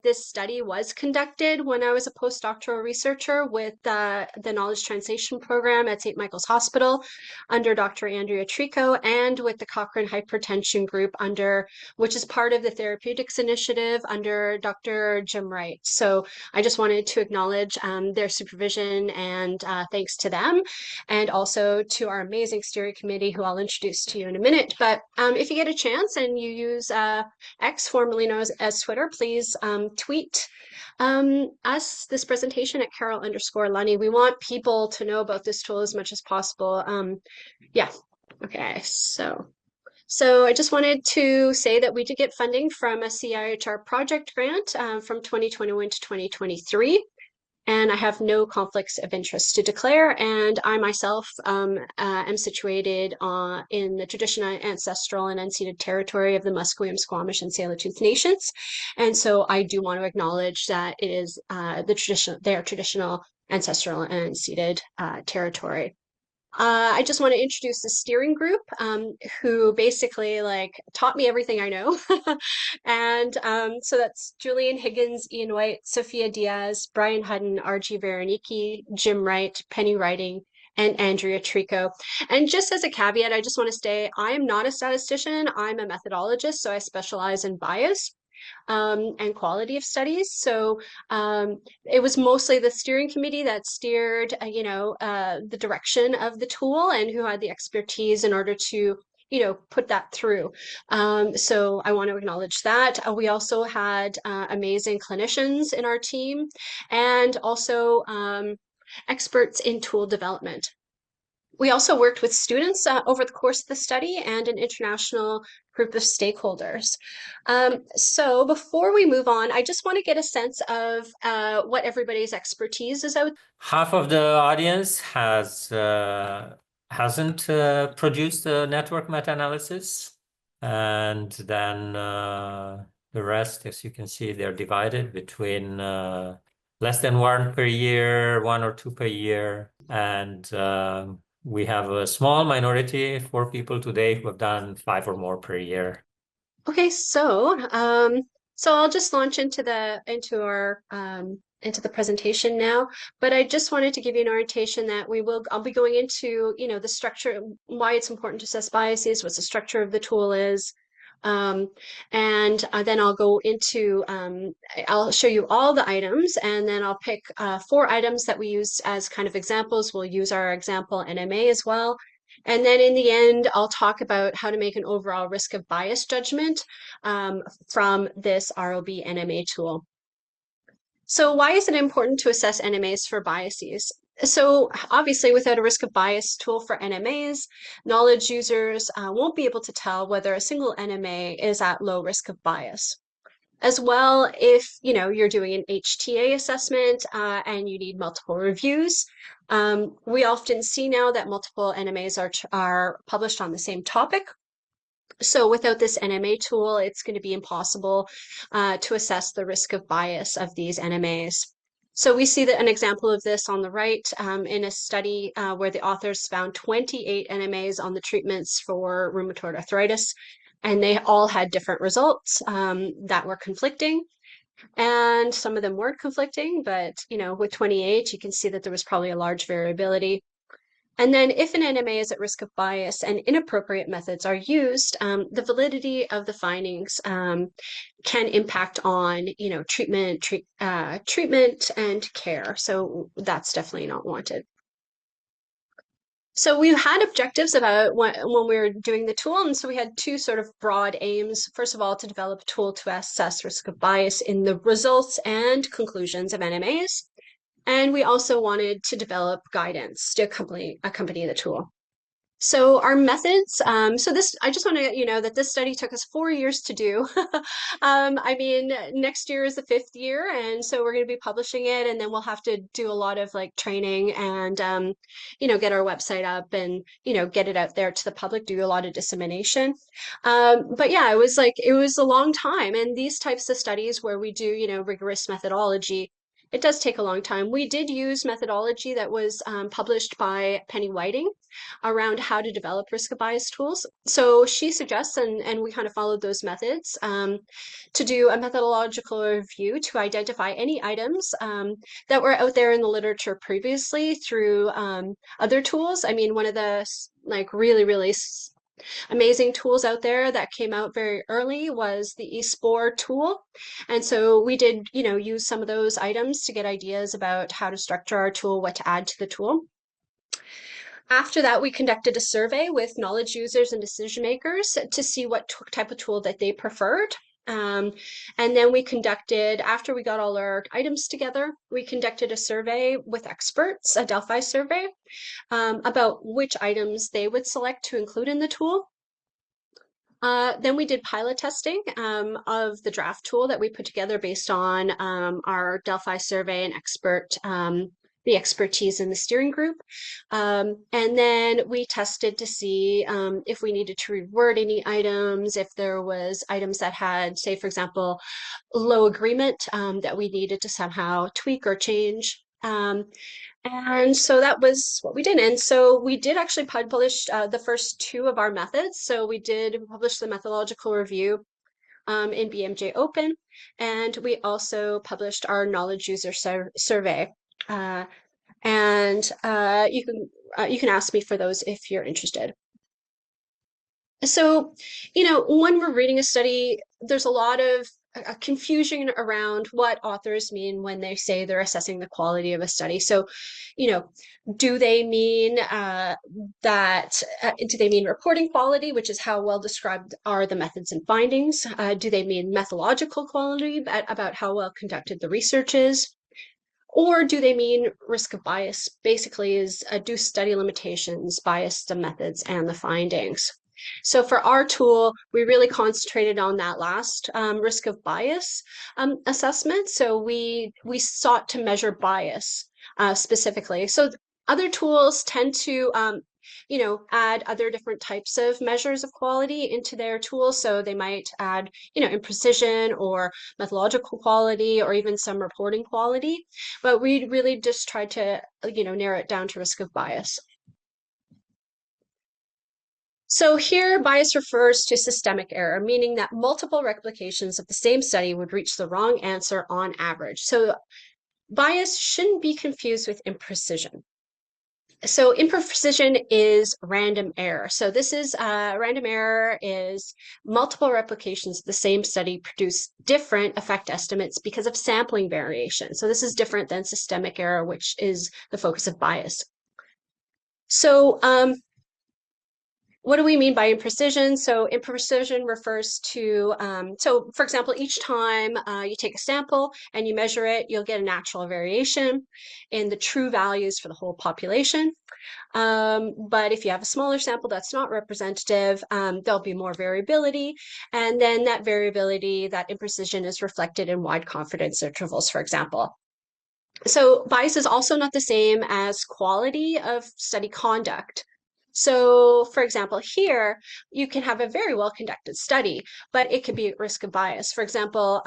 this study was conducted when I was a postdoctoral researcher with the Knowledge Translation Program at St. Michael's Hospital under Dr. Andrea Trico, and with the Cochrane Hypertension Group which is part of the Therapeutics Initiative under Dr. Jim Wright. So I just wanted to acknowledge their supervision and thanks to them, and also to our amazing steering committee, who I'll introduce to you in a minute. But if you get a chance and you use X, formerly known as Twitter, please tweet us this presentation at Carole_Lunny. We want people to know about this tool as much as possible. Yeah, okay, so I just wanted to say that we did get funding from a CIHR project grant from 2021 to 2023. And I have no conflicts of interest to declare. And I myself am situated in the traditional, ancestral, and unceded territory of the Musqueam, Squamish, and Tsleil-Waututh Nations. And so I do want to acknowledge that it is their traditional, ancestral, and unceded territory. I just want to introduce the steering group, who basically taught me everything I know. And so that's Julian Higgins, Ian White, Sophia Diaz, Brian Hudden, RG Veroniki, Jim Wright, Penny Writing, and Andrea Trico. And just as a caveat, I just want to say I am not a statistician. I'm a methodologist, so I specialize in bias and quality of studies. So it was mostly the steering committee that steered, the direction of the tool, and who had the expertise in order to put that through. So I want to acknowledge that. We also had amazing clinicians in our team, and also experts in tool development. We also worked with students over the course of the study, and an international group of stakeholders. So before we move on, I just want to get a sense of what everybody's expertise is out. Half of the audience hasn't produced a network meta-analysis, and then the rest, as you can see, they're divided between less than one per year, one or two per year, and we have a small minority, 4 people today, who have done 5 or more per year. Okay, so I'll just launch into our presentation now, but I just wanted to give you an orientation that I'll be going into, the structure, why it's important to assess biases, what the structure of the tool is, and then I'll go into, I'll show you all the items, and then I'll pick 4 items that we use as kind of examples. We'll use our example NMA as well. And then in the end, I'll talk about how to make an overall risk of bias judgment from this ROB NMA tool. So why is it important to assess NMAs for biases? So obviously, without a risk of bias tool for NMAs, knowledge users won't be able to tell whether a single NMA is at low risk of bias. As well, if you're doing an HTA assessment and you need multiple reviews, we often see now that multiple NMAs are published on the same topic. So without this NMA tool, it's going to be impossible to assess the risk of bias of these NMAs. So we see that an example of this on the right in a study where the authors found 28 NMAs on the treatments for rheumatoid arthritis, and they all had different results that were conflicting. And some of them weren't conflicting, but with 28, you can see that there was probably a large variability. And then if an NMA is at risk of bias and inappropriate methods are used, the validity of the findings can impact on, treatment and care. So that's definitely not wanted. So we had objectives about when we were doing the tool, and so we had 2 sort of broad aims. First of all, to develop a tool to assess risk of bias in the results and conclusions of NMAs. And we also wanted to develop guidance to accompany the tool. So our methods, I just want to let you know that this study took us 4 years to do. I mean, next year is the 5th year, and so we're going to be publishing it, and then we'll have to do a lot of training and, get our website up and, get it out there to the public, do a lot of dissemination. But yeah, it was a long time. And these types of studies where we do, rigorous methodology, It does take a long time. We did use methodology that was published by Penny Whiting around how to develop risk of bias tools. So she suggests, and we kind of followed those methods, to do a methodological review to identify any items that were out there in the literature previously through other tools. I mean, one of the like really amazing tools out there that came out very early was the eSpore tool. And so we did, use some of those items to get ideas about how to structure our tool, what to add to the tool. After that, we conducted a survey with knowledge users and decision makers to see what type of tool that they preferred. And then we conducted, after we got all our items together, we conducted a survey with experts, a Delphi survey, about which items they would select to include in the tool. Then we did pilot testing of the draft tool that we put together based on our Delphi survey and the expertise in the steering group. And then we tested to see if we needed to reword any items, if there was items that had, say, for example, low agreement that we needed to somehow tweak or change. And so that was what we did. And so we did actually publish the first two of our methods. So we did publish the methodological review in BMJ Open, and we also published our knowledge user survey. And you can ask me for those if you're interested. So, when we're reading a study, there's a lot of confusion around what authors mean when they say they're assessing the quality of a study. So, do they mean do they mean reporting quality, which is how well described are the methods and findings? Do they mean methodological quality, about how well conducted the research is? Or do they mean risk of bias? Basically, is do study limitations bias the methods and the findings? So for our tool, we really concentrated on that last risk of bias assessment. So we sought to measure bias specifically. So other tools tend to add other different types of measures of quality into their tools. So they might add, imprecision or methodological quality or even some reporting quality. But we really just tried to, narrow it down to risk of bias. So here, bias refers to systemic error, meaning that multiple replications of the same study would reach the wrong answer on average. So bias shouldn't be confused with imprecision. So imprecision is random error. So this is random error is multiple replications of the same study produce different effect estimates because of sampling variation. So this is different than systemic error, which is the focus of bias. So what do we mean by imprecision? So imprecision refers to, so for example, each time you take a sample and you measure it, you'll get a natural variation in the true values for the whole population. But if you have a smaller sample that's not representative, there'll be more variability. And then that variability, that imprecision is reflected in wide confidence intervals, for example. So bias is also not the same as quality of study conduct. So, for example, here you can have a very well conducted study, but it could be at risk of bias. For example,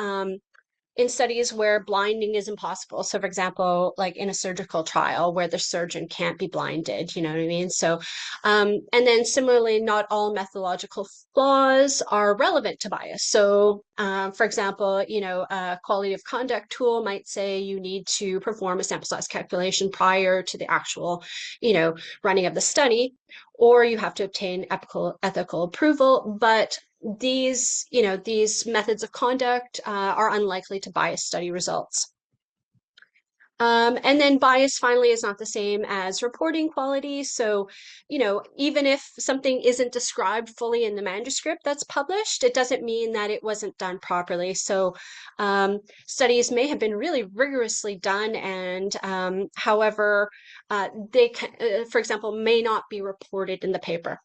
in studies where blinding is impossible. So, for example, like in a surgical trial where the surgeon can't be blinded, you know what I mean? So, and then similarly, not all methodological flaws are relevant to bias. So, for example, a quality of conduct tool might say you need to perform a sample size calculation prior to the actual, running of the study, or you have to obtain ethical approval, but these methods of conduct are unlikely to bias study results. And then bias finally is not the same as reporting quality. So, even if something isn't described fully in the manuscript that's published, it doesn't mean that it wasn't done properly. So studies may have been really rigorously done, and however, they, for example, may not be reported in the paper.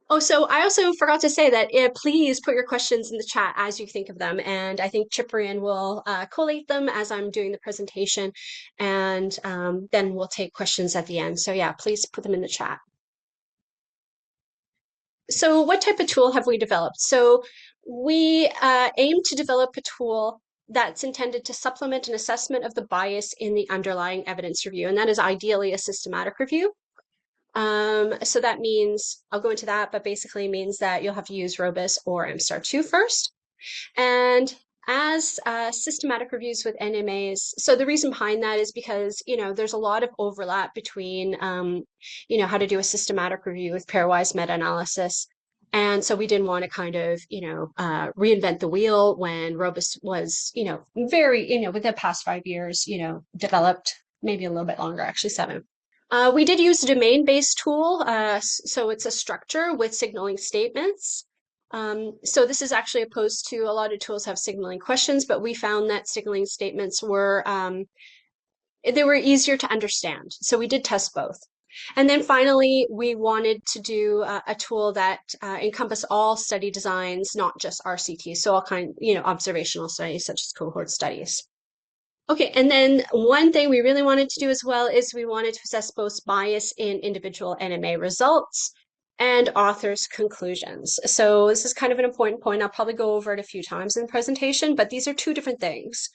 Oh, so I also forgot to say that please put your questions in the chat as you think of them. And I think Chiprian will collate them as I'm doing the presentation. And then we'll take questions at the end. So yeah, please put them in the chat. So what type of tool have we developed? So we aim to develop a tool that's intended to supplement an assessment of the bias in the underlying evidence review, and that is ideally a systematic review. So that means, I'll go into that, but basically means that you'll have to use Robus or MSTAR2 first. And as systematic reviews with NMAs, so the reason behind that is because, there's a lot of overlap between, how to do a systematic review with pairwise meta-analysis. And so we didn't want to kind of, reinvent the wheel when Robust was, very, within the past 5 years, developed, maybe a little bit longer, actually 7. We did use a domain-based tool, so it's a structure with signaling statements. So this is actually opposed to a lot of tools have signaling questions, but we found that signaling statements were they were easier to understand. So we did test both. And then finally, we wanted to do a tool that encompass all study designs, not just RCTs, so all observational studies such as cohort studies. Okay, and then one thing we really wanted to do as well is we wanted to assess both bias in individual NMA results and authors' conclusions. So this is kind of an important point. I'll probably go over it a few times in the presentation, but these are two different things.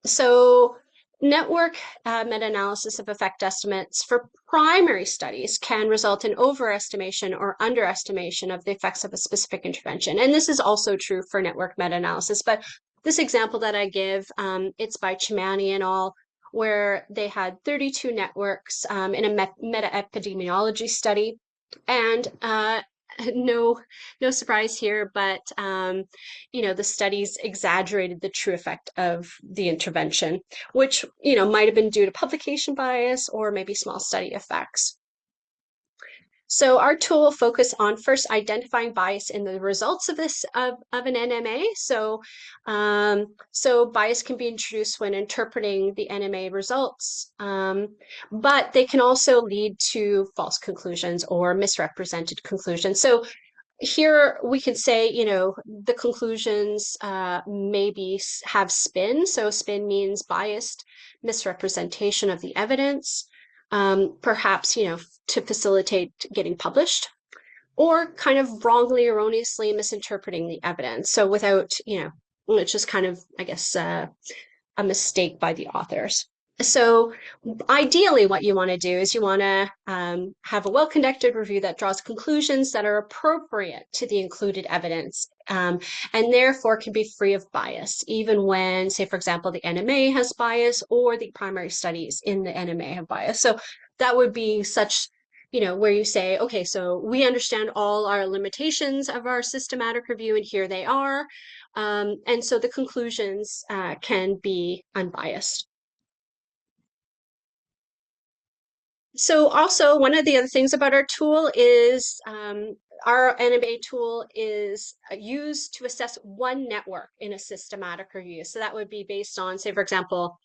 So network meta-analysis of effect estimates for primary studies can result in overestimation or underestimation of the effects of a specific intervention. And this is also true for network meta-analysis, but this example that I give, it's by Chimani et al., where they had 32 networks in a meta-epidemiology study. And no surprise here, but the studies exaggerated the true effect of the intervention, which might have been due to publication bias or maybe small study effects. So our tool focused on first identifying bias in the results of an NMA. So bias can be introduced when interpreting the NMA results, but they can also lead to false conclusions or misrepresented conclusions. So here we could say, the conclusions maybe have spin. So spin means biased misrepresentation of the evidence, perhaps, to facilitate getting published, or kind of wrongly, erroneously misinterpreting the evidence. So without, it's just kind of, I guess, a mistake by the authors. So ideally what you want to do is you want to have a well-conducted review that draws conclusions that are appropriate to the included evidence, and therefore can be free of bias, even when, say, for example, the NMA has bias or the primary studies in the NMA have bias. So that would be such, where you say, okay, so we understand all our limitations of our systematic review, and here they are. And so the conclusions can be unbiased. So also one of the other things about our tool is our NMA tool is used to assess one network in a systematic review. So that would be based on, say, for example,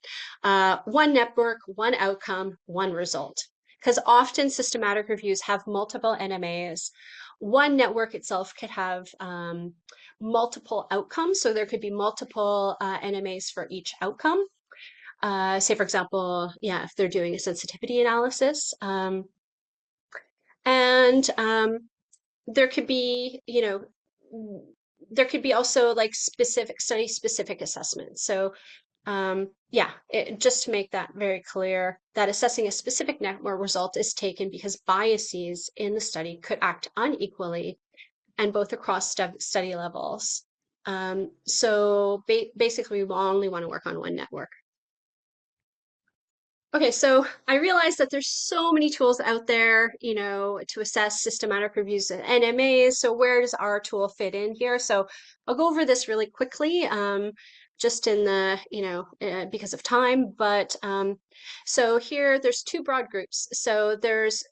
one network, one outcome, one result. Because often systematic reviews have multiple NMAs. One network itself could have multiple outcomes. So there could be multiple NMAs for each outcome. Say, for example, if they're doing a sensitivity analysis. There could be, there could be also like study-specific assessments. So just to make that very clear, that assessing a specific network result is taken because biases in the study could act unequally and both across study levels. So basically, we only want to work on one network. Okay, so I realize that there's so many tools out there, to assess systematic reviews and NMAs. So where does our tool fit in here? So I'll go over this really quickly, just in the, because of time. But so here, there's two broad groups. So there's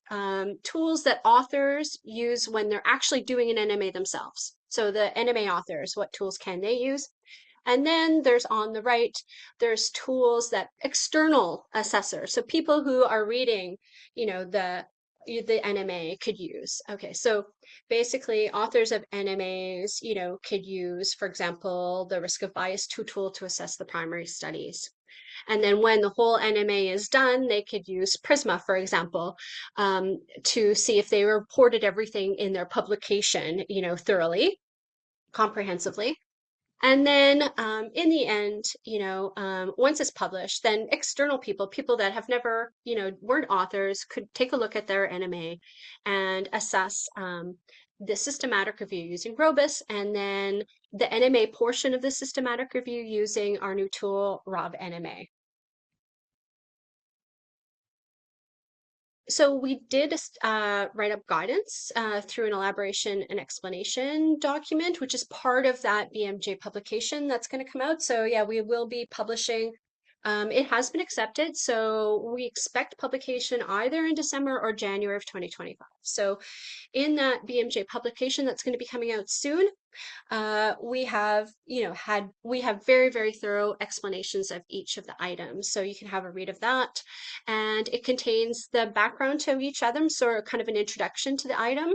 tools that authors use when they're actually doing an NMA themselves. So the NMA authors, what tools can they use? And then there's on the right, there's tools that external assessors, so people who are reading, the NMA could use. Okay, so basically authors of NMAs, could use, for example, the risk of bias tool to assess the primary studies. And then when the whole NMA is done, they could use Prisma, for example, to see if they reported everything in their publication, thoroughly, comprehensively. And then in the end, once it's published, then external people, people that have never, weren't authors, could take a look at their NMA and assess the systematic review using Robus, and then the NMA portion of the systematic review using our new tool, Rob NMA. So we did write up guidance through an elaboration and explanation document, which is part of that BMJ publication that's going to come out. So yeah, we will be publishing. It has been accepted, so we expect publication either in December or January of 2025. So in that BMJ publication that's going to be coming out soon, we have, we have very, very thorough explanations of each of the items. So you can have a read of that. And it contains the background to each item, so kind of an introduction to the item.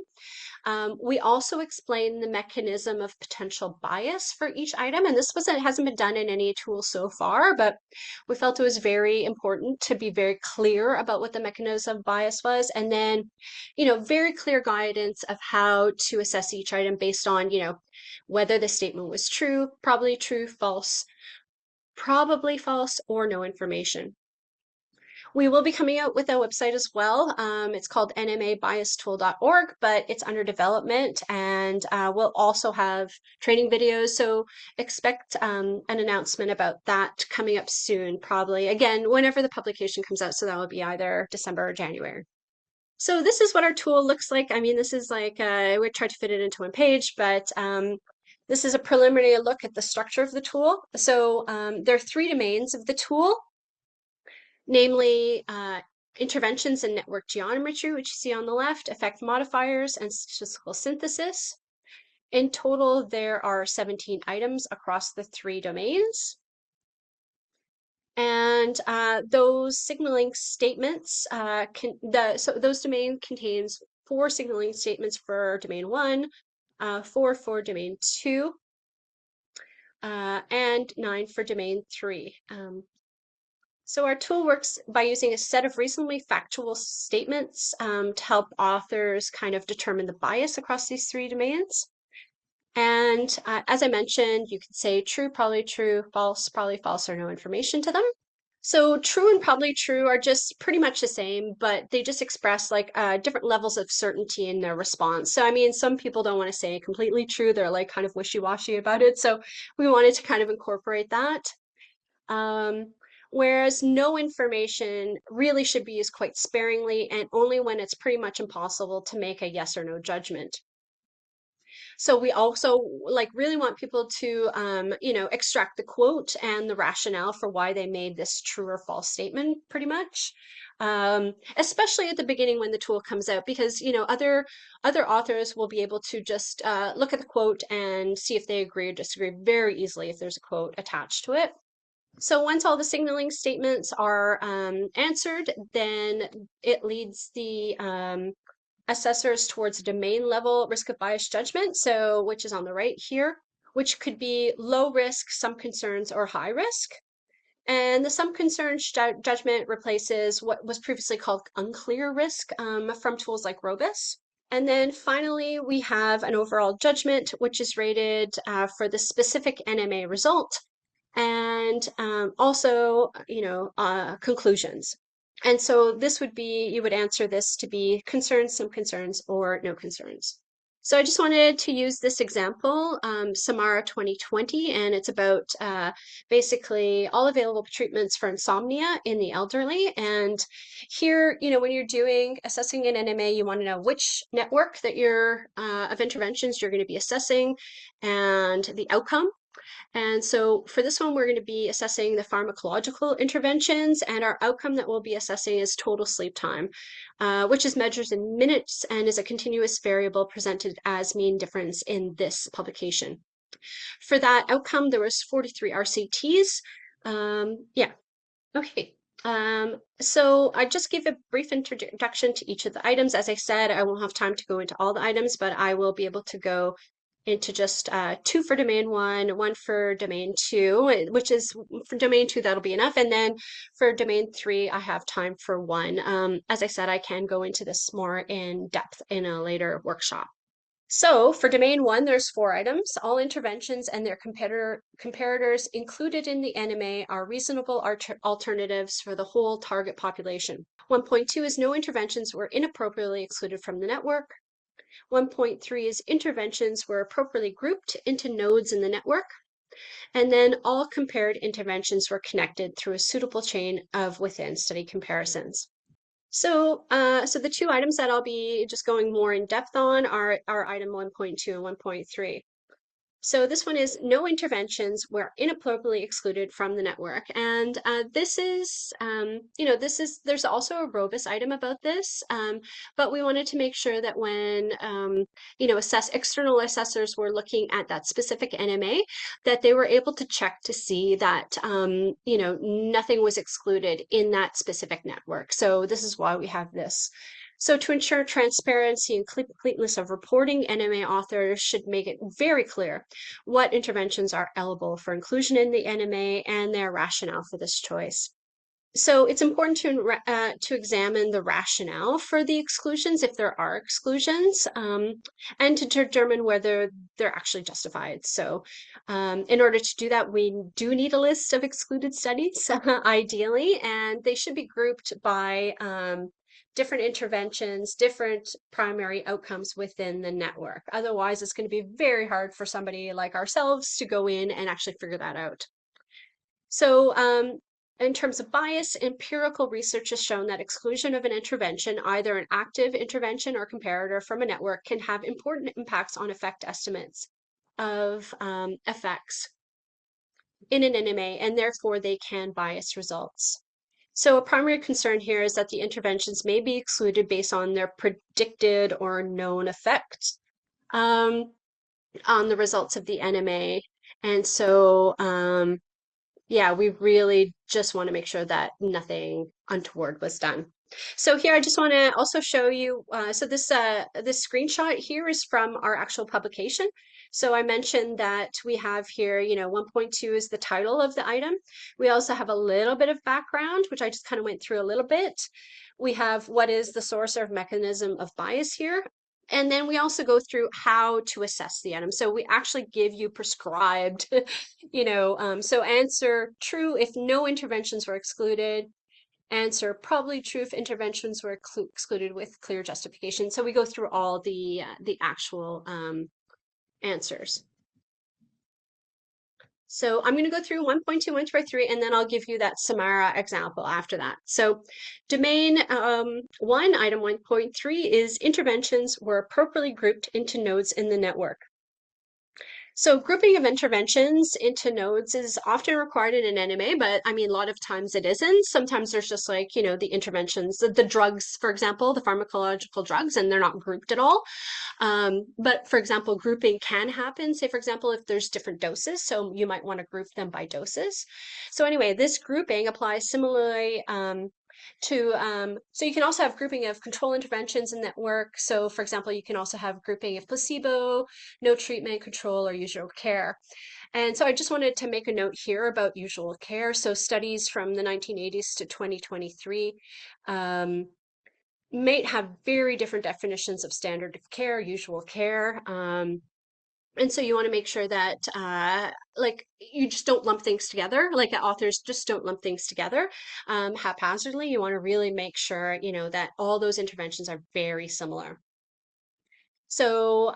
We also explain the mechanism of potential bias for each item, and this hasn't been done in any tool so far, but we felt it was very important to be very clear about what the mechanism of bias was, and then, very clear guidance of how to assess each item based on, whether the statement was true, false, probably false, or no information. We will be coming out with a website as well. It's called nmabiastool.org, but it's under development, and we'll also have training videos. So expect an announcement about that coming up soon, probably again, whenever the publication comes out. So that will be either December or January. So this is what our tool looks like. I mean, this is like, we tried to fit it into one page, but this is a preliminary look at the structure of the tool. So there are three domains of the tool, namely interventions in network geometry, which you see on the left, effect modifiers, and statistical synthesis. In total, there are 17 items across the three domains. And those signaling statements so those domain contains 4 signaling statements for domain 1, 4 for domain 2, and 9 for domain 3. So our tool works by using a set of reasonably factual statements to help authors kind of determine the bias across these three domains. And as I mentioned, you could say true, probably true, false, probably false, or no information to them. So true and probably true are just pretty much the same, but they just express like different levels of certainty in their response. So I mean, some people don't want to say completely true. They're like kind of wishy-washy about it. So we wanted to kind of incorporate that. Whereas no information really should be used quite sparingly and only when it's pretty much impossible to make a yes or no judgment. So we also like really want people to, extract the quote and the rationale for why they made this true or false statement, pretty much. Especially at the beginning when the tool comes out, because other authors will be able to just look at the quote and see if they agree or disagree very easily if there's a quote attached to it. So once all the signaling statements are answered, then it leads the assessors towards a domain level risk of bias judgment, so which is on the right here, which could be low risk, some concerns, or high risk. And the some concerns judgment replaces what was previously called unclear risk from tools like Robus. And then finally, we have an overall judgment, which is rated for the specific NMA result, and also, conclusions. And so this would be, you would answer this to be concerns, some concerns, or no concerns. So I just wanted to use this example, Samara 2020, and it's about basically all available treatments for insomnia in the elderly. And here, when you're doing assessing an NMA, you want to know which network that you're of interventions you're going to be assessing and the outcome. And so for this one, we're going to be assessing the pharmacological interventions, and our outcome that we'll be assessing is total sleep time, which is measured in minutes and is a continuous variable presented as mean difference in this publication. For that outcome, there was 43 RCTs. Yeah, okay. So I just gave a brief introduction to each of the items. As I said, I won't have time to go into all the items, but I will be able to go into just 2 for domain 1, 1 for domain 2, which is for domain 2, that'll be enough. And then for domain 3, I have time for 1. As I said, I can go into this more in depth in a later workshop. So for domain one, there's 4 items. All interventions and their comparators included in the NMA are reasonable alternatives for the whole target population. 1.2 is no interventions were inappropriately excluded from the network. 1.3 is interventions were appropriately grouped into nodes in the network. And then all compared interventions were connected through a suitable chain of within study comparisons. So the 2 items that I'll be just going more in depth on are item 1.2 and 1.3. So this one is no interventions were inappropriately excluded from the network. And this is, there's also a robust item about this, but we wanted to make sure that when, external assessors were looking at that specific NMA, that they were able to check to see that, nothing was excluded in that specific network. So this is why we have this. So to ensure transparency and completeness of reporting, NMA authors should make it very clear what interventions are eligible for inclusion in the NMA and their rationale for this choice. So it's important to examine the rationale for the exclusions, if there are exclusions, and to determine whether they're actually justified. So in order to do that, we do need a list of excluded studies, ideally, and they should be grouped by different interventions, different primary outcomes within the network. Otherwise, it's going to be very hard for somebody like ourselves to go in and actually figure that out. So in terms of bias, empirical research has shown that exclusion of an intervention, either an active intervention or comparator from a network, can have important impacts on effect estimates of effects in an NMA, and therefore they can bias results. So a primary concern here is that the interventions may be excluded based on their predicted or known effects on the results of the NMA. And so yeah, we really just want to make sure that nothing untoward was done. So here I just want to also show you, this screenshot here is from our actual publication. So I mentioned that we have here, 1.2 is the title of the item. We also have a little bit of background, which I just kind of went through a little bit. We have what is the source or mechanism of bias here. And then we also go through how to assess the item. So we actually give you prescribed, so answer true if no interventions were excluded, answer probably true if interventions were excluded with clear justification. So we go through all the actual answers. So I'm going to go through 1.2, 1.3, and then I'll give you that Samara example after that. So domain 1, item 1.3 is interventions were appropriately grouped into nodes in the network. So grouping of interventions into nodes is often required in an NMA, but I mean, a lot of times it isn't. Sometimes there's just like, the interventions, the drugs, for example, the pharmacological drugs, and they're not grouped at all. But for example, grouping can happen. Say, for example, if there's different doses, so you might want to group them by doses. So anyway, this grouping applies similarly so you can also have grouping of control interventions in network. So for example, you can also have grouping of placebo, no treatment, control, or usual care. And so I just wanted to make a note here about usual care. So studies from the 1980s to 2023 may have very different definitions of standard of care, usual care. And so you want to make sure that you just don't lump things together, like authors just don't lump things together haphazardly. You want to really make sure, that all those interventions are very similar. So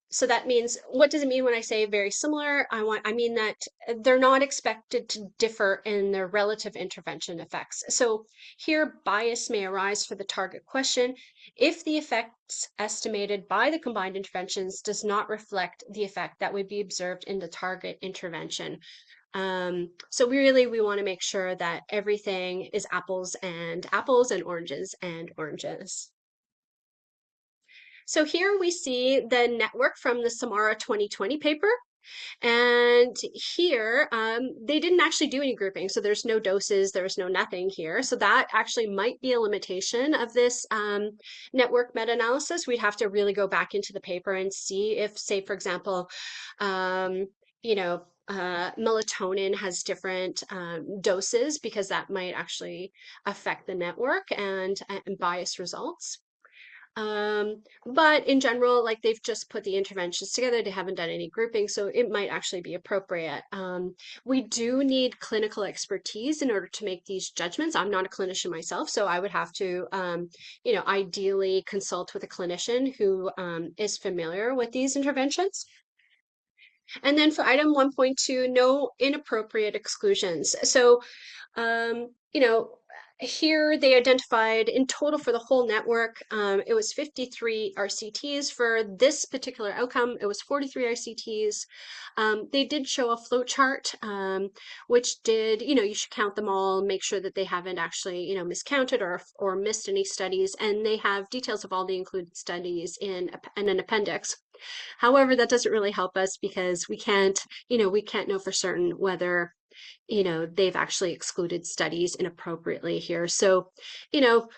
so that means, what does it mean when I say very similar? I mean that they're not expected to differ in their relative intervention effects. So here, bias may arise for the target question if the effects estimated by the combined interventions does not reflect the effect that would be observed in the target intervention. So we want to make sure that everything is apples and apples and oranges and oranges. So here we see the network from the Samara 2020 paper. And here, they didn't actually do any grouping. So there's no doses, there's no nothing here. So that actually might be a limitation of this network meta-analysis. We'd have to really go back into the paper and see if, say, for example, melatonin has different doses, because that might actually affect the network and bias results. But in general, like they've just put the interventions together, they haven't done any grouping, so it might actually be appropriate. We do need clinical expertise in order to make these judgments. I'm not a clinician myself, so I would have to, ideally consult with a clinician who is familiar with these interventions. And then for item 1.2, no inappropriate exclusions. So here they identified in total for the whole network, it was 53 RCTs. For this particular outcome, it was 43 RCTs. They did show a flow chart, which did, you should count them all, make sure that they haven't actually, miscounted or missed any studies. And they have details of all the included studies in an appendix. However, that doesn't really help us because we can't know for certain whether they've actually excluded studies inappropriately here. So, you know,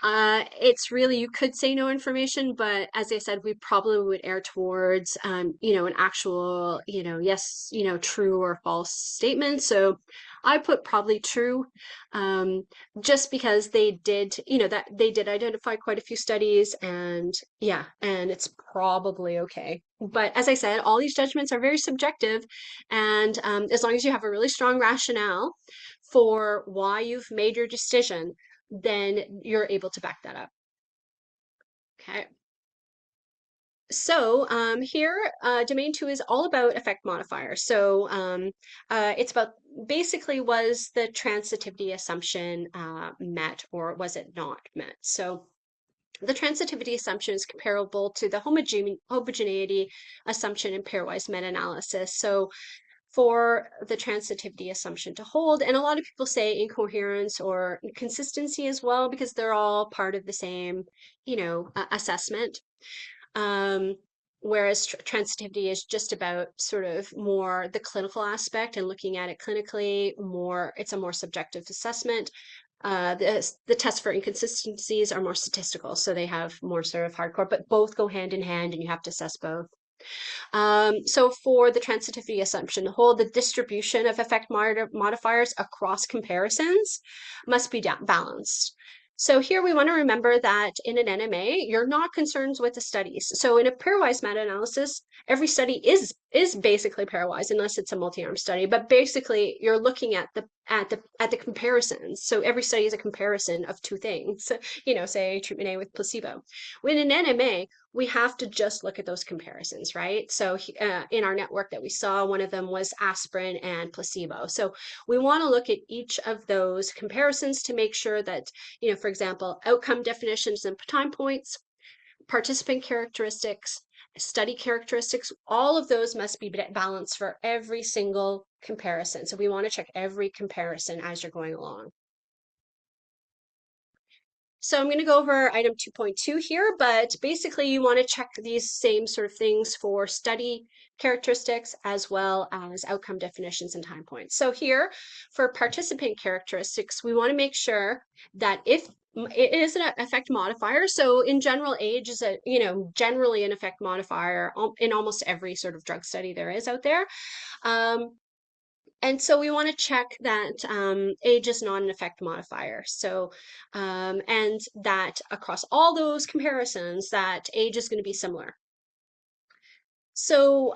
it's really, you could say no information, but as I said, we probably would err towards, an actual, yes, true or false statement. So I put probably true, um, just because they did, that they did identify quite a few studies and yeah, and it's probably okay. But as I said, all these judgments are very subjective. And as long as you have a really strong rationale for why you've made your decision, then you're able to back that up. Okay. So here, domain two is all about effect modifiers. So it's about basically, was the transitivity assumption met or was it not met? So the transitivity assumption is comparable to the homogeneity assumption in pairwise meta-analysis. So for the transitivity assumption to hold. And a lot of people say incoherence or consistency as well, because they're all part of the same, assessment. Um, whereas transitivity is just about sort of more the clinical aspect and looking at it clinically, it's a more subjective assessment. The tests for inconsistencies are more statistical, so they have more sort of hardcore, but both go hand in hand and you have to assess both. So for the transitivity assumption, hold the distribution of effect modifiers across comparisons must be balanced. So here we want to remember that in an NMA, you're not concerned with the studies. So in a pairwise meta-analysis, every study is basically pairwise unless it's a multi-arm study, but basically you're looking at the comparisons. So every study is a comparison of two things, say treatment A with placebo. When in NMA, we have to just look at those comparisons, right? So in our network that we saw, one of them was aspirin and placebo. So we want to look at each of those comparisons to make sure that, for example, outcome definitions and time points, participant characteristics, study characteristics, all of those must be balanced for every single comparison. So we want to check every comparison as you're going along. So I'm going to go over item 2.2 here, but basically you want to check these same sort of things for study characteristics as well as outcome definitions and time points. So here for participant characteristics, we want to make sure that if it is an effect modifier, so in general, age is generally an effect modifier in almost every sort of drug study there is out there. And so we want to check that age is not an effect modifier. So, and that across all those comparisons, that age is going to be similar. So,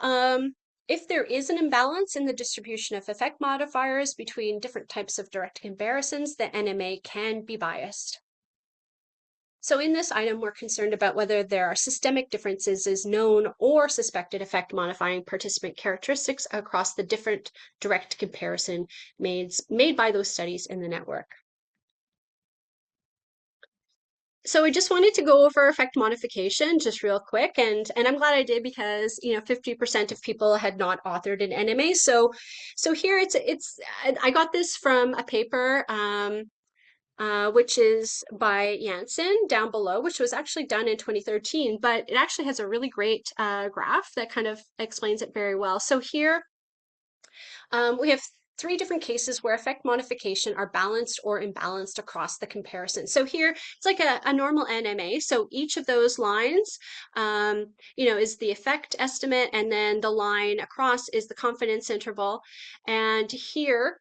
if there is an imbalance in the distribution of effect modifiers between different types of direct comparisons, the NMA can be biased. So in this item, we're concerned about whether there are systemic differences as known or suspected effect modifying participant characteristics across the different direct comparison made by those studies in the network. So I just wanted to go over effect modification just real quick, and I'm glad I did because 50% of people had not authored an NMA. So here it's I got this from a paper which is by Janssen down below, which was actually done in 2013, but it actually has a really great graph that kind of explains it very well. So here we have three different cases where effect modification are balanced or imbalanced across the comparison. So here it's like a normal NMA. So each of those lines, is the effect estimate, and then the line across is the confidence interval. And here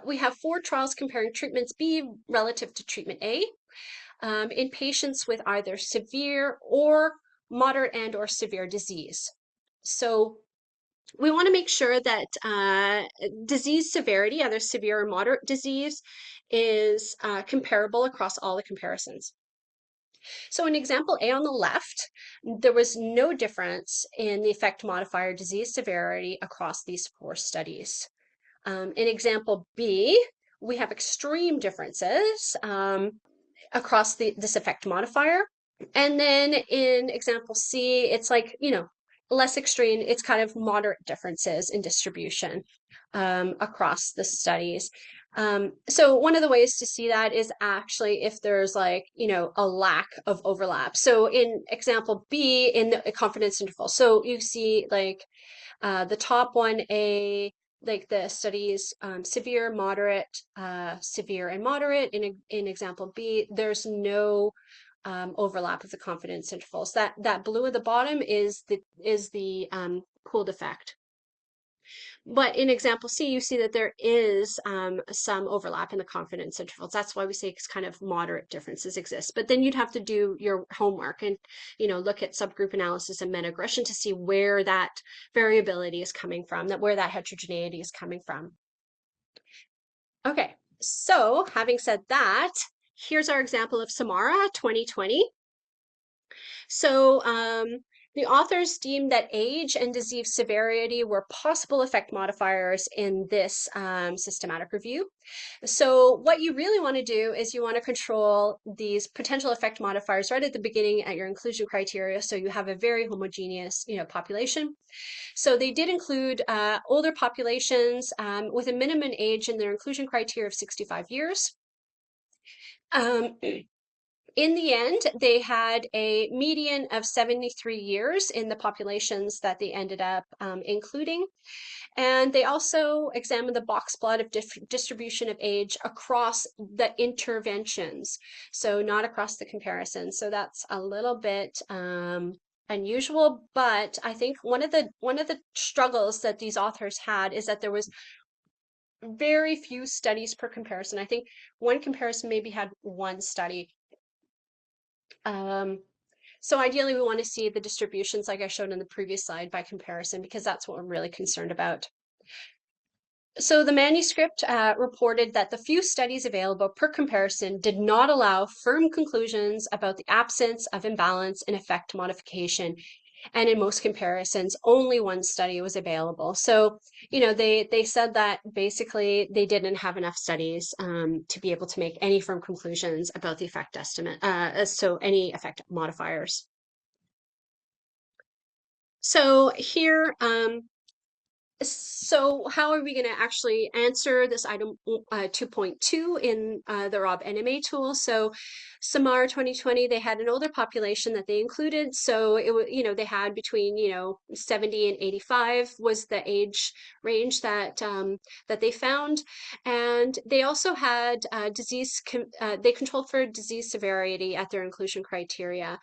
we have 4 trials comparing treatments B relative to treatment A. in patients with either severe or moderate and or severe disease. So we want to make sure that disease severity, either severe or moderate disease, is comparable across all the comparisons. So in example A on the left, there was no difference in the effect modifier disease severity across these 4 studies. In example B, we have extreme differences across this effect modifier. And then in example C, it's like, less extreme. It's kind of moderate differences in distribution across the studies. So one of the ways to see that is actually if there's like, a lack of overlap. So in example B, in the confidence interval, so you see like the top one, like the studies severe, moderate, severe, and moderate. In example B, there's no overlap of the confidence intervals. That blue at the bottom is the pooled effect. But in example C, you see that there is some overlap in the confidence intervals. That's why we say it's kind of moderate differences exist. But then you'd have to do your homework and look at subgroup analysis and meta-aggression to see where that variability is coming from, where that heterogeneity is coming from. Okay, so having said that, here's our example of Samara 2020. So the authors deemed that age and disease severity were possible effect modifiers in this systematic review. So what you really want to do is you want to control these potential effect modifiers right at the beginning at your inclusion criteria, so you have a very homogeneous population. So they did include older populations with a minimum age in their inclusion criteria of 65 years. In the end, they had a median of 73 years in the populations that they ended up including. And they also examined the box plot of distribution of age across the interventions, so not across the comparison. So that's a little bit unusual, but I think one of the struggles that these authors had is that there was very few studies per comparison. I think one comparison maybe had 1 study. So ideally, we want to see the distributions like I showed in the previous slide by comparison, because that's what we're really concerned about. So the manuscript reported that the few studies available per comparison did not allow firm conclusions about the absence of imbalance in effect modification. And in most comparisons, only 1 study was available. So, they said that basically they didn't have enough studies to be able to make any firm conclusions about the effect estimate, so any effect modifiers. So here, so how are we going to actually answer this item 2.2 in the Rob NMA tool? So Samara 2020, they had an older population that they included. So it was, they had between, 70 and 85 was the age range that that they found. And they also had they controlled for disease severity at their inclusion criteria.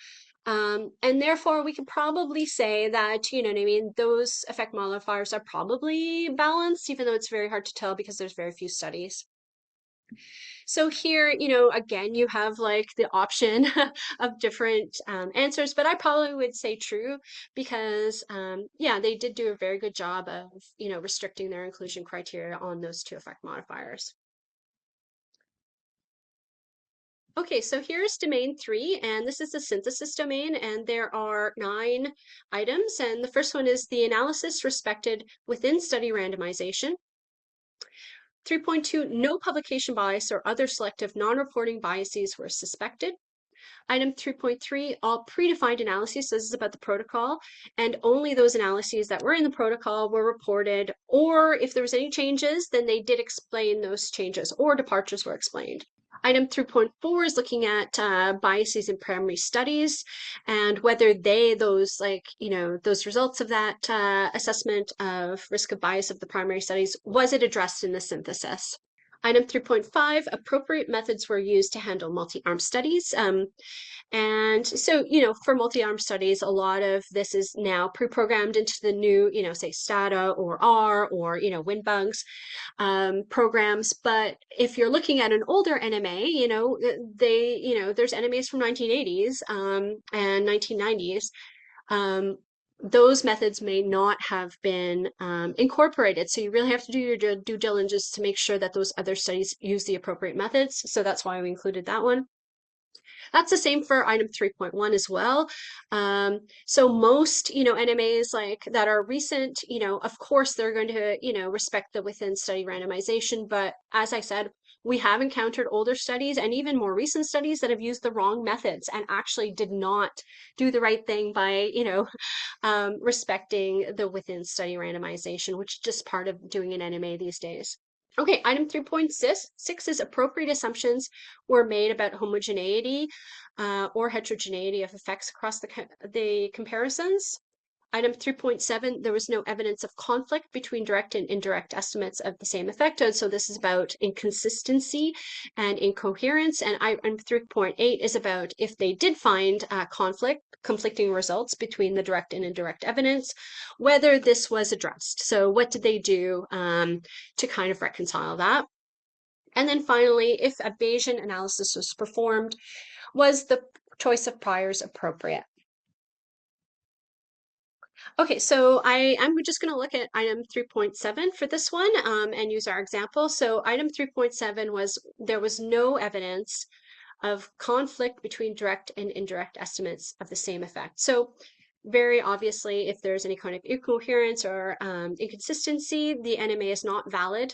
And therefore, we can probably say that, what I mean, those effect modifiers are probably balanced, even though it's very hard to tell because there's very few studies. So here, again, you have like the option of different answers, but I probably would say true because, yeah, they did do a very good job of, restricting their inclusion criteria on those 2 effect modifiers. Okay, so here's domain 3, and this is the synthesis domain, and there are 9 items. And the first one is the analysis respected within study randomization. 3.2, no publication bias or other selective non-reporting biases were suspected. Item 3.3, all predefined analyses, so this is about the protocol, and only those analyses that were in the protocol were reported, or if there was any changes, then they did explain those changes, or departures were explained. Item 3.4 is looking at biases in primary studies and whether those results of that assessment of risk of bias of the primary studies, was it addressed in the synthesis? Item 3.5, appropriate methods were used to handle multi-arm studies. And so, for multi-arm studies, a lot of this is now pre-programmed into the new, say STATA or R or, WinBugs programs. But if you're looking at an older NMA, there's NMAs from 1980s and 1990s. Those methods may not have been incorporated. So you really have to do your due diligence to make sure that those other studies use the appropriate methods. So that's why we included that one. That's the same for item 3.1 as well. So most, NMAs like that are recent, of course they're going to, respect the within study randomization. But as I said, we have encountered older studies and even more recent studies that have used the wrong methods and actually did not do the right thing by, respecting the within study randomization, which is just part of doing an NMA these days. Okay, item 3.6 is appropriate assumptions were made about homogeneity or heterogeneity of effects across the comparisons. Item 3.7, there was no evidence of conflict between direct and indirect estimates of the same effect. And so this is about inconsistency and incoherence. And item 3.8 is about if they did find conflicting results between the direct and indirect evidence, whether this was addressed. So what did they do to kind of reconcile that? And then finally, if a Bayesian analysis was performed, was the choice of priors appropriate? Okay, so I'm just going to look at item 3.7 for this one and use our example. So item 3.7 was there was no evidence of conflict between direct and indirect estimates of the same effect. So very obviously, if there's any kind of incoherence or inconsistency, the NMA is not valid.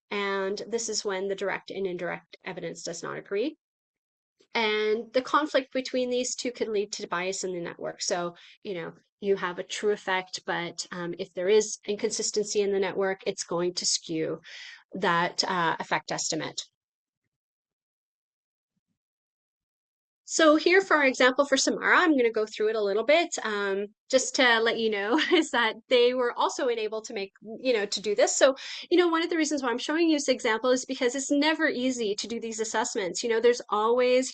And this is when the direct and indirect evidence does not agree. And the conflict between these two could lead to bias in the network. So, you have a true effect, but if there is inconsistency in the network, it's going to skew that effect estimate. So here for our example for Samara, I'm going to go through it a little bit just to let you know is that they were also unable to make, to do this. So, one of the reasons why I'm showing you this example is because it's never easy to do these assessments. There's always,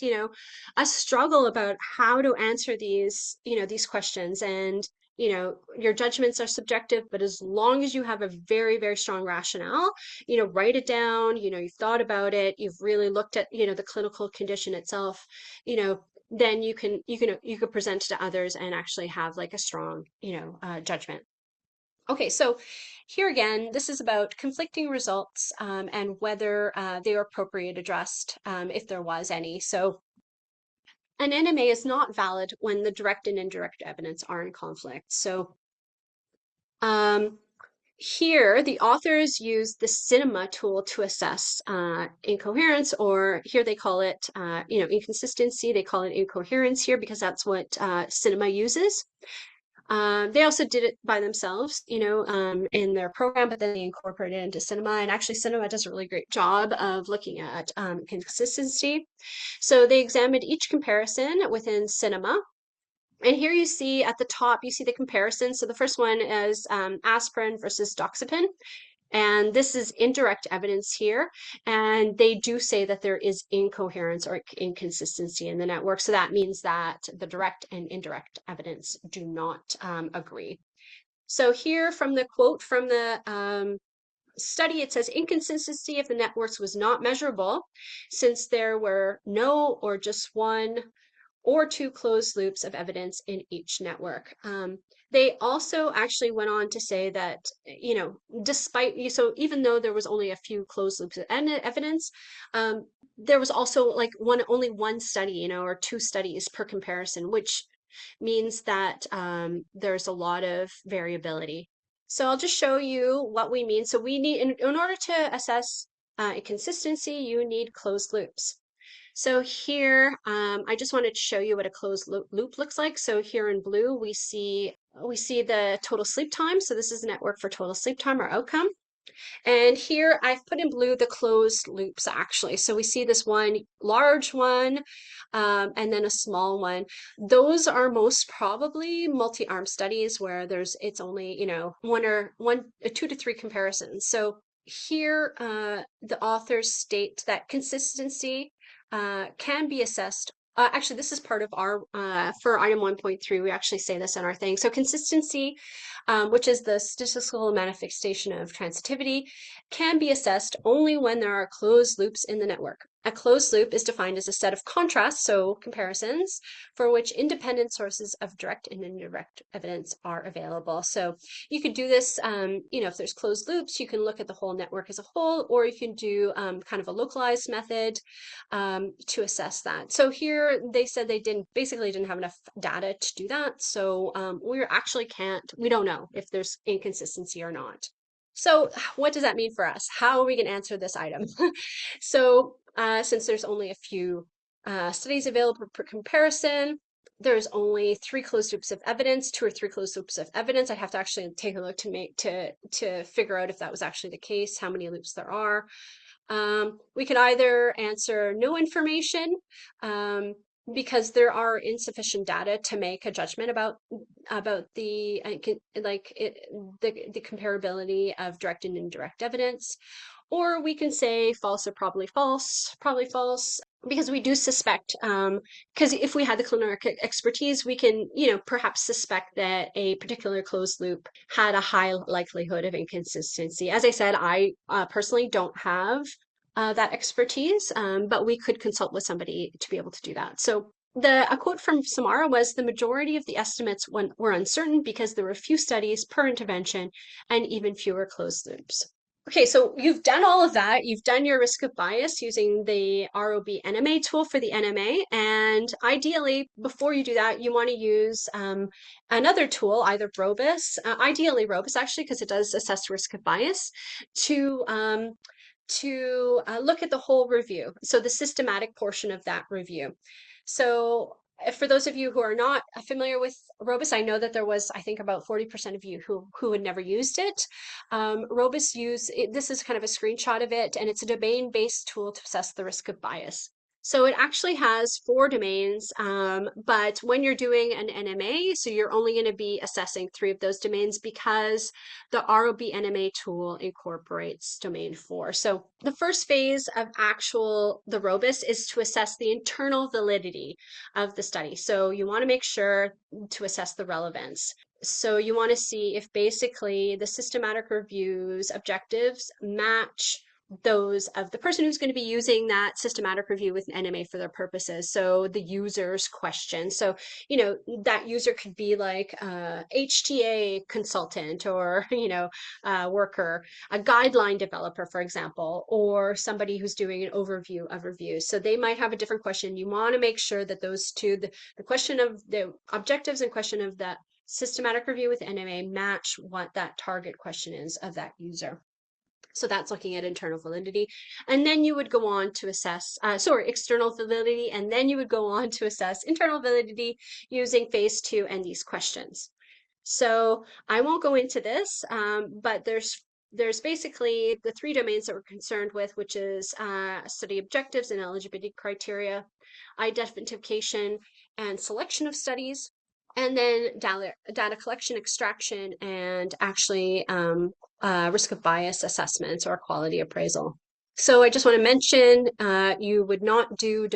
a struggle about how to answer these, these questions. And your judgments are subjective, but as long as you have a very, very strong rationale, write it down, you've thought about it, you've really looked at, the clinical condition itself, then you can present to others and actually have like a strong, judgment. Okay, so here again, this is about conflicting results and whether they are appropriate addressed if there was any. So an NMA is not valid when the direct and indirect evidence are in conflict. So here, the authors use the cinema tool to assess incoherence, or here they call it, inconsistency. They call it incoherence here because that's what cinema uses. They also did it by themselves, in their program, but then they incorporated it into cinema. And actually, cinema does a really great job of looking at consistency. So they examined each comparison within cinema. And here you see at the top, you see the comparison. So the first one is aspirin versus doxepin. And this is indirect evidence here. And they do say that there is incoherence or inconsistency in the network. So that means that the direct and indirect evidence do not agree. So here from the quote from the study, it says inconsistency of the networks was not measurable since there were no or just one or two closed loops of evidence in each network. They also actually went on to say that, despite, so even though there was only a few closed loops of evidence, there was also like only one study, or two studies per comparison, which means that there's a lot of variability. So I'll just show you what we mean. So we need, in order to assess consistency, you need closed loops. So here, I just wanted to show you what a closed loop looks like. So here in blue, we see the total sleep time. So this is the network for total sleep time or outcome. And here I've put in blue the closed loops actually. So we see this one large one and then a small one. Those are most probably multi-arm studies where it's only, 2 to 3 comparisons. So here, the authors state that consistency can be assessed. Actually, this is part of our, for item 1.3, we actually say this in our thing. So consistency, which is the statistical manifestation of transitivity, can be assessed only when there are closed loops in the network. A closed loop is defined as a set of contrasts, so comparisons, for which independent sources of direct and indirect evidence are available. So you could do this, if there's closed loops, you can look at the whole network as a whole, or you can do kind of a localized method to assess that. So here they said they basically didn't have enough data to do that. So we don't know if there's inconsistency or not. So what does that mean for us? How are we going to answer this item? So since there's only a few studies available for comparison, there's only 3 closed loops of evidence, 2 or 3 closed loops of evidence. I'd have to actually take a look to figure out if that was actually the case, how many loops there are. We could either answer no information, because there are insufficient data to make a judgment about the the comparability of direct and indirect evidence. Or we can say false or probably false, because we do suspect, because if we had the clinical expertise, we can, perhaps suspect that a particular closed loop had a high likelihood of inconsistency. As I said, I personally don't have that expertise, but we could consult with somebody to be able to do that. So a quote from Samara was, "The majority of the estimates were uncertain because there were few studies per intervention and even fewer closed loops." Okay, so you've done all of that. You've done your risk of bias using the ROB NMA tool for the NMA. And ideally, before you do that, you want to use another tool, either Robus, ideally Robus actually, because it does assess risk of bias, to look at the whole review. So the systematic portion of that review. So for those of you who are not familiar with Robus, I know that there was, I think, about 40% of you who had never used it. Robus this is kind of a screenshot of it, and it's a domain-based tool to assess the risk of bias. So it actually has 4 domains, but when you're doing an NMA, so you're only going to be assessing 3 of those domains because the ROB NMA tool incorporates domain 4. So the first phase of the Robus is to assess the internal validity of the study. So you want to make sure to assess the relevance. So you want to see if basically the systematic review's objectives match those of the person who's going to be using that systematic review with an NMA for their purposes. So the user's question. So, that user could be like a HTA consultant, or, worker, a guideline developer, for example, or somebody who's doing an overview of reviews. So they might have a different question. You want to make sure that those two, the question of the objectives and question of the systematic review with NMA, match what that target question is of that user. So that's looking at internal validity. And then you would go on to assess, external validity, and then you would go on to assess internal validity using phase 2 and these questions. So I won't go into this, but there's basically the 3 domains that we're concerned with, which is study objectives and eligibility criteria, identification and selection of studies, and then data collection, extraction, and actually risk of bias assessments or quality appraisal. So I just want to mention, you would not do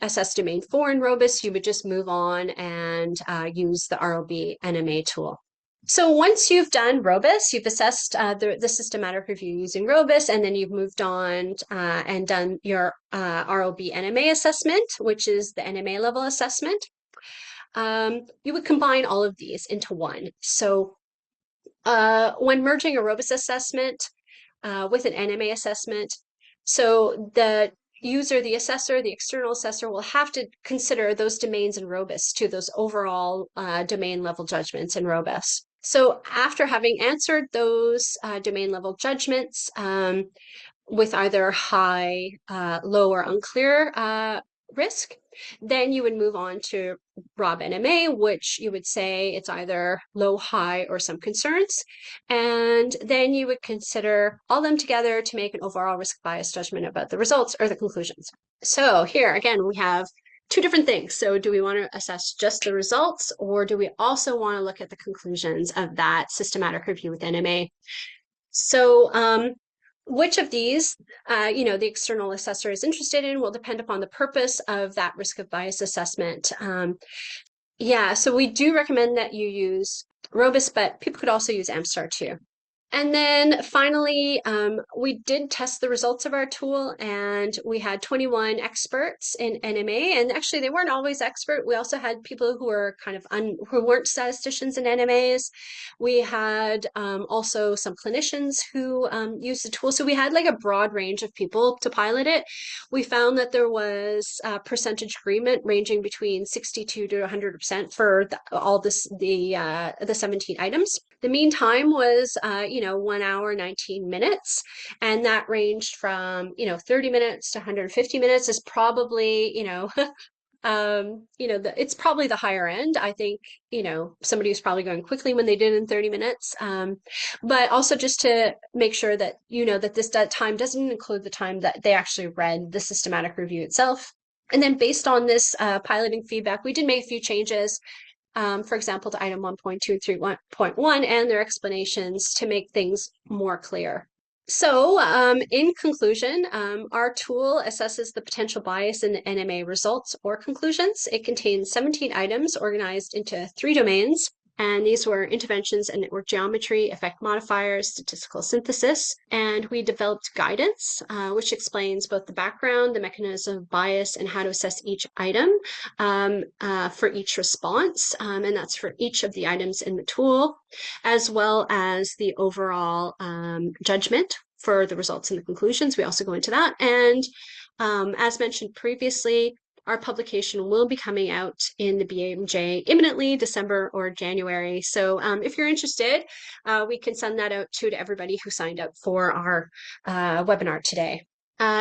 assess domain 4 in Robus. You would just move on and use the ROB NMA tool. So once you've done Robus, you've assessed the systematic review using Robus, and then you've moved on and done your ROB NMA assessment, which is the NMA level assessment. You would combine all of these into one. So when merging a Robus assessment with an NMA assessment, so the user, the assessor, the external assessor will have to consider those domains in Robus to those overall domain level judgments in Robus. So after having answered those domain level judgments with either high, low, or unclear risk, then you would move on to ROB NMA, which you would say it's either low, high, or some concerns. And then you would consider all them together to make an overall risk bias judgment about the results or the conclusions. So here, again, we have 2 different things. So do we want to assess just the results, or do we also want to look at the conclusions of that systematic review with NMA? So Which of these, the external assessor is interested in will depend upon the purpose of that risk of bias assessment. Yeah, so we do recommend that you use Robust, but people could also use Amstar too. And then finally, we did test the results of our tool, and we had 21 experts in NMA. And actually, they weren't always expert. We also had people who were kind of who weren't statisticians in NMAs. We had also some clinicians who used the tool. So we had like a broad range of people to pilot it. We found that there was percentage agreement ranging between 62 to 100% for all the 17 items. The mean time was, 1 hour, 19 minutes. And that ranged from, 30 minutes to 150 minutes is probably, it's probably the higher end. I think, somebody was probably going quickly when they did in 30 minutes. But also just to make sure that, that this time doesn't include the time that they actually read the systematic review itself. And then based on this piloting feedback, we did make a few changes, for example, to item 1.2 and 3.1 and their explanations to make things more clear. So, in conclusion, our tool assesses the potential bias in the NMA results or conclusions. It contains 17 items organized into 3 domains, and these were interventions and network geometry, effect modifiers, statistical synthesis. And we developed guidance, which explains both the background, the mechanism of bias, and how to assess each item for each response. And that's for each of the items in the tool, as well as the overall judgment for the results and the conclusions. We also go into that. And as mentioned previously, our publication will be coming out in the BMJ imminently, December or January. So if you're interested, we can send that out to everybody who signed up for our webinar today.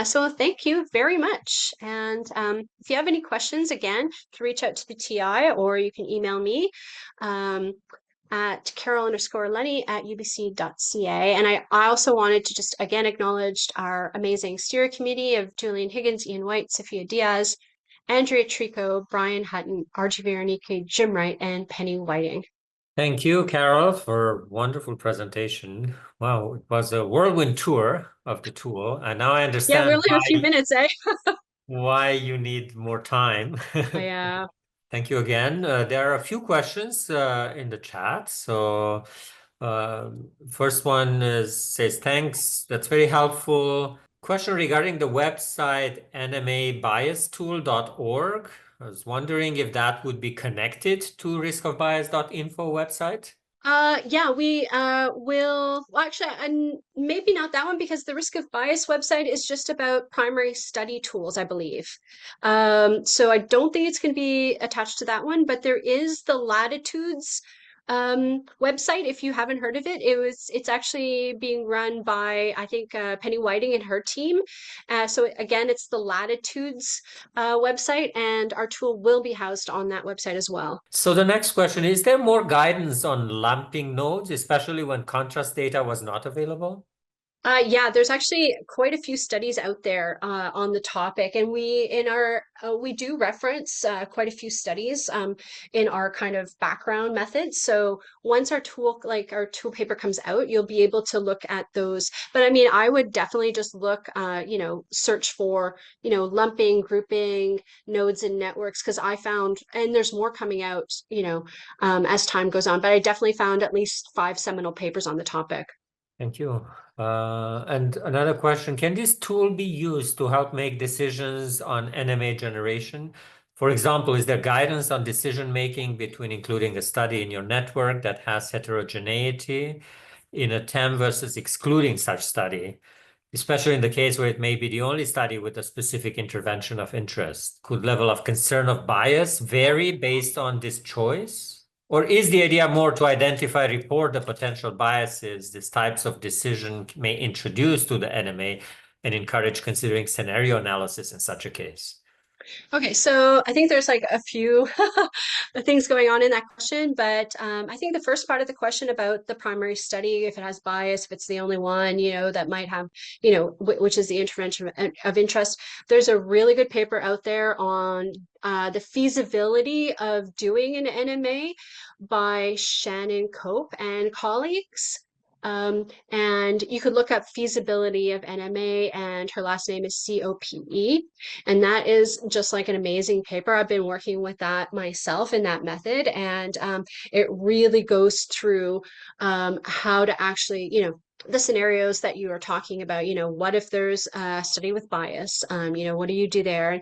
So thank you very much. And if you have any questions, again, you can reach out to the TI or you can email me at Carole_Lunny at ubc.ca. And I also wanted to just again acknowledge our amazing steering committee of Julian Higgins, Ian White, Sophia Diaz, Andrea Trico, Brian Hutton, RG Veronique, Jim Wright, and Penny Whiting. Thank you, Carole, for a wonderful presentation. Wow, it was a whirlwind tour of the tool, and now I Yeah, we understand only have a few minutes, eh? why you need more time. Yeah. Thank you again. There are a few questions in the chat. So first one says, thanks, that's very helpful. Question regarding the website nmabiastool.org. I was wondering if that would be connected to riskofbias.info website. Yeah, we will, well, actually, and maybe not that one because the risk of bias website is just about primary study tools, I believe. So I don't think it's going to be attached to that one, but there is the Latitudes website. If you haven't heard of it, it's actually being run by, I think, Penny Whiting and her team. So again, it's the Latitudes website, and our tool will be housed on that website as well. So the next question, is there more guidance on lumping nodes, especially when contrast data was not available? Yeah, there's actually quite a few studies out there on the topic, and we do reference quite a few studies in our kind of background methods. So once our tool paper comes out, you'll be able to look at those. But I mean, I would definitely just look, search for, lumping, grouping, nodes and networks, because I found, and there's more coming out, as time goes on. But I definitely found at least 5 seminal papers on the topic. Thank you. And another question, can this tool be used to help make decisions on NMA generation? For example, is there guidance on decision making between including a study in your network that has heterogeneity in a TEM versus excluding such study, especially in the case where it may be the only study with a specific intervention of interest? Could level of concern of bias vary based on this choice? Or is the idea more to identify, report the potential biases these types of decision may introduce to the NMA and encourage considering scenario analysis in such a case? Okay, so I think there's like a few things going on in that question, but I think the first part of the question about the primary study, if it has bias, if it's the only one, that might have, which is the intervention of interest. There's a really good paper out there on the feasibility of doing an NMA by Shannon Cope and colleagues. And you could look up feasibility of NMA, and her last name is COPE. And that is just like an amazing paper. I've been working with that myself in that method, and it really goes through how to actually, the scenarios that you are talking about, what if there's a study with bias? What do you do there?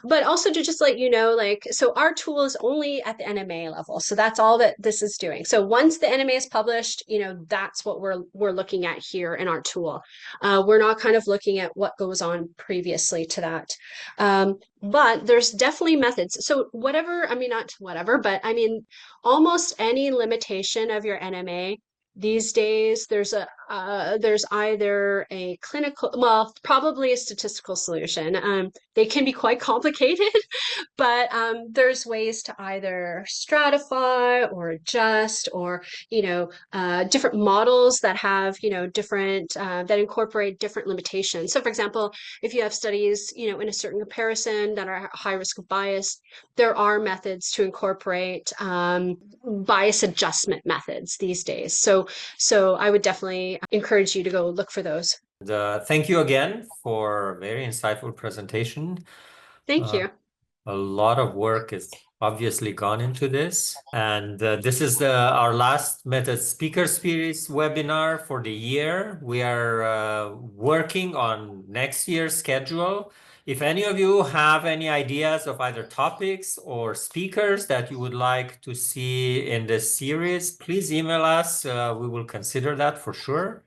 But also to just let you know, like, so our tool is only at the NMA level. So that's all that this is doing. So once the NMA is published, that's what we're looking at here in our tool. We're not kind of looking at what goes on previously to that. But there's definitely methods. So whatever, I mean, not whatever, but I mean, almost any limitation of your NMA these days, there's either a clinical, well, probably a statistical solution. They can be quite complicated, but there's ways to either stratify or adjust, or different models that have different that incorporate different limitations. So for example, if you have studies in a certain comparison that are high risk of bias, there are methods to incorporate bias adjustment methods these days. So I would definitely encourage you to go look for those. Thank you again for a very insightful presentation. Thank you. A lot of work is obviously gone into this. And this is our last Meta Speaker Series webinar for the year. We are working on next year's schedule. If any of you have any ideas of either topics or speakers that you would like to see in this series, please email us. We will consider that for sure.